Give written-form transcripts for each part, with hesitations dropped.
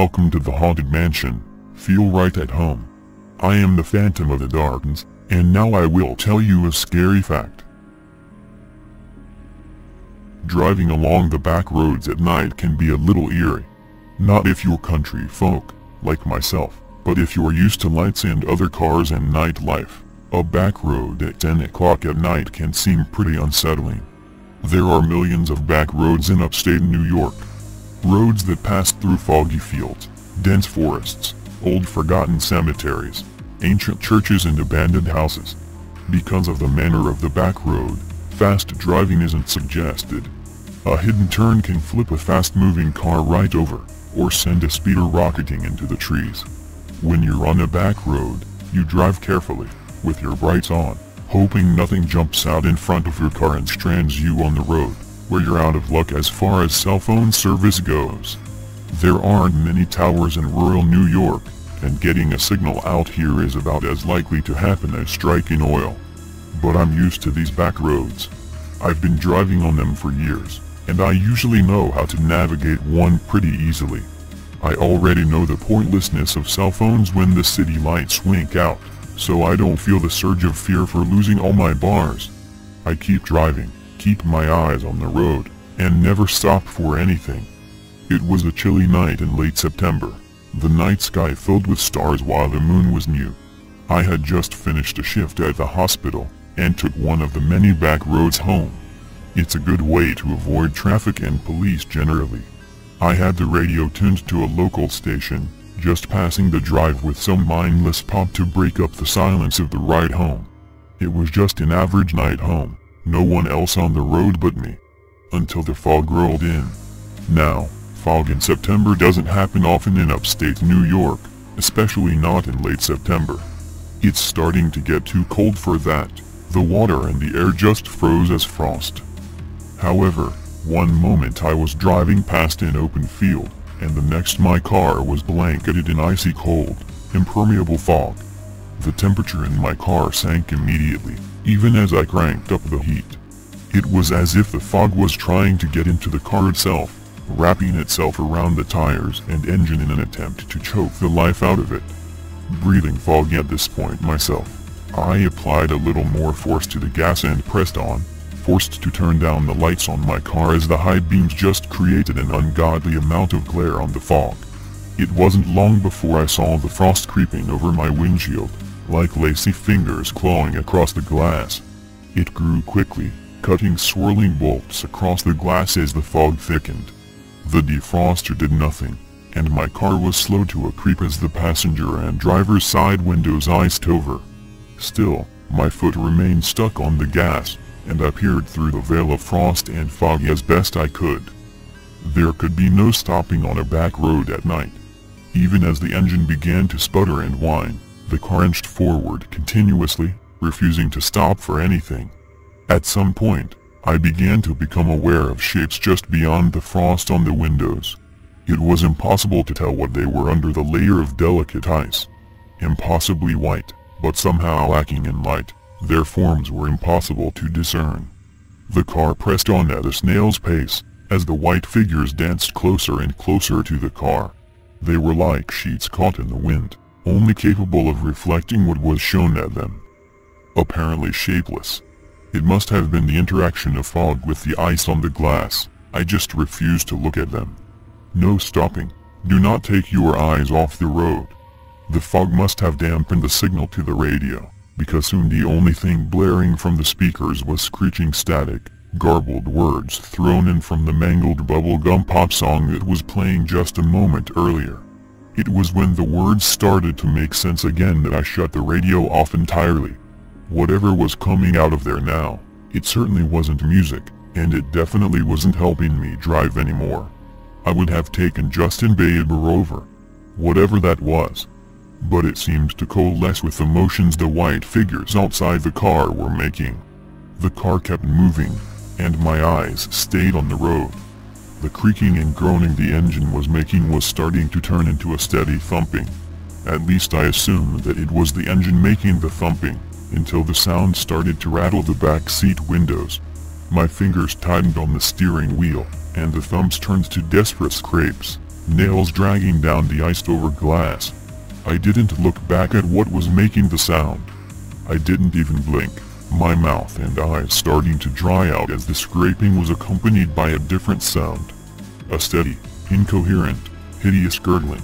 Welcome to the Haunted Mansion. Feel right at home. I am the Phantom of the Gardens, and now I will tell you a scary fact. Driving along the back roads at night can be a little eerie. Not if you're country folk, like myself, but if you're used to lights and other cars and nightlife. A back road at 10 o'clock at night can seem pretty unsettling. There are millions of back roads in upstate New York. Roads that pass through foggy fields, dense forests, old forgotten cemeteries, ancient churches and abandoned houses. Because of the manner of the back road, fast driving isn't suggested. A hidden turn can flip a fast-moving car right over, or send a speeder rocketing into the trees. When you're on a back road, you drive carefully, with your brights on, hoping nothing jumps out in front of your car and strands you on the road, where you're out of luck as far as cell phone service goes. There aren't many towers in rural New York, and getting a signal out here is about as likely to happen as striking oil. But I'm used to these back roads. I've been driving on them for years, and I usually know how to navigate one pretty easily. I already know the pointlessness of cell phones when the city lights wink out, so I don't feel the surge of fear for losing all my bars. I keep driving, keep my eyes on the road, and never stop for anything. It was a chilly night in late September, the night sky filled with stars while the moon was new. I had just finished a shift at the hospital, and took one of the many back roads home. It's a good way to avoid traffic and police generally. I had the radio tuned to a local station, just passing the drive with some mindless pop to break up the silence of the ride home. It was just an average night home. No one else on the road but me. Until the fog rolled in. Now, fog in September doesn't happen often in upstate New York, especially not in late September. It's starting to get too cold for that. The water and the air just froze as frost. However, one moment I was driving past an open field, and the next my car was blanketed in icy cold, impermeable fog. The temperature in my car sank immediately, even as I cranked up the heat. It was as if the fog was trying to get into the car itself, wrapping itself around the tires and engine in an attempt to choke the life out of it. Breathing fog at this point myself, I applied a little more force to the gas and pressed on, forced to turn down the lights on my car as the high beams just created an ungodly amount of glare on the fog. It wasn't long before I saw the frost creeping over my windshield, like lacy fingers clawing across the glass. It grew quickly, cutting swirling bolts across the glass as the fog thickened. The defroster did nothing, and my car was slow to a creep as the passenger and driver's side windows iced over. Still, my foot remained stuck on the gas, and I peered through the veil of frost and fog as best I could. There could be no stopping on a back road at night. Even as the engine began to sputter and whine, the car inched forward continuously, refusing to stop for anything. At some point, I began to become aware of shapes just beyond the frost on the windows. It was impossible to tell what they were under the layer of delicate ice. Impossibly white, but somehow lacking in light, their forms were impossible to discern. The car pressed on at a snail's pace, as the white figures danced closer and closer to the car. They were like sheets caught in the wind, only capable of reflecting what was shown at them. Apparently shapeless. It must have been the interaction of fog with the ice on the glass. I just refused to look at them. No stopping. Do not take your eyes off the road. The fog must have dampened the signal to the radio, because soon the only thing blaring from the speakers was screeching static, garbled words thrown in from the mangled bubblegum pop song that was playing just a moment earlier. It was when the words started to make sense again that I shut the radio off entirely. Whatever was coming out of there now, it certainly wasn't music, and it definitely wasn't helping me drive anymore. I would have taken Justin Bieber over. Whatever that was. But it seemed to coalesce with the motions the white figures outside the car were making. The car kept moving, and my eyes stayed on the road. The creaking and groaning the engine was making was starting to turn into a steady thumping. At least I assumed that it was the engine making the thumping, until the sound started to rattle the back seat windows. My fingers tightened on the steering wheel, and the thumps turned to desperate scrapes. nails dragging down the iced-over glass. I didn't look back at what was making the sound. I didn't even blink, my mouth and eyes starting to dry out as the scraping was accompanied by a different sound. A steady, incoherent, hideous gurgling.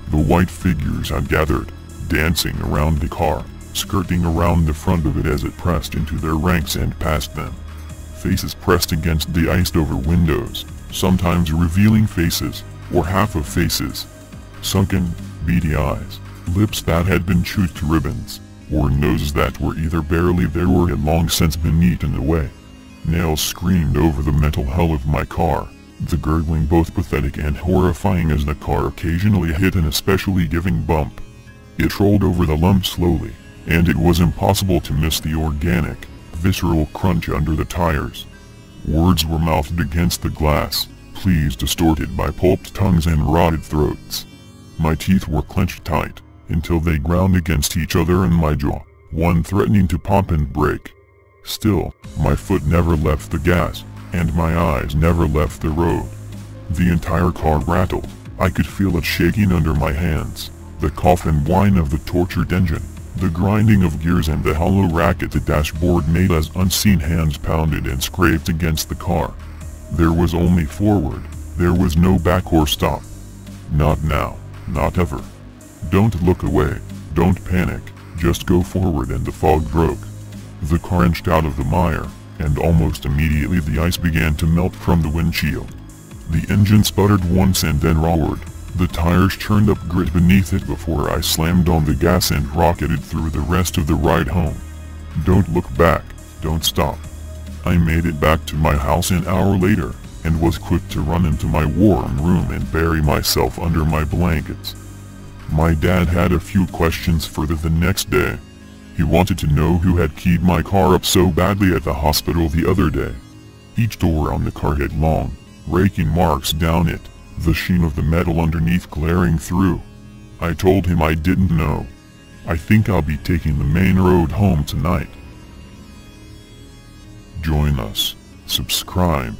The white figures had gathered, dancing around the car, skirting around the front of it as it pressed into their ranks and past them. Faces pressed against the iced-over windows, sometimes revealing faces, or half of faces. Sunken, beady eyes, lips that had been chewed to ribbons, or noses that were either barely there or had long since been eaten away. Nails screamed over the mental hell of my car, the gurgling both pathetic and horrifying as the car occasionally hit an especially giving bump. It rolled over the lump slowly, and it was impossible to miss the organic, visceral crunch under the tires. Words were mouthed against the glass, pleas distorted by pulped tongues and rotted throats. My teeth were clenched tight, until they ground against each other in my jaw, one threatening to pop and break. Still, my foot never left the gas, and my eyes never left the road. The entire car rattled, I could feel it shaking under my hands, the cough and whine of the tortured engine, the grinding of gears and the hollow racket the dashboard made as unseen hands pounded and scraped against the car. There was only forward, there was no back or stop. Not now, not ever. Don't look away, don't panic, just go forward, and the fog broke. The car inched out of the mire, and almost immediately the ice began to melt from the windshield. The engine sputtered once and then roared. The tires churned up grit beneath it before I slammed on the gas and rocketed through the rest of the ride home. Don't look back, don't stop. I made it back to my house an hour later, and was quick to run into my warm room and bury myself under my blankets. My dad had a few questions further the next day. He wanted to know who had keyed my car up so badly at the hospital the other day. Each door on the car had long, raking marks down it, the sheen of the metal underneath glaring through. I told him I didn't know. I think I'll be taking the main road home tonight. Join us, subscribe,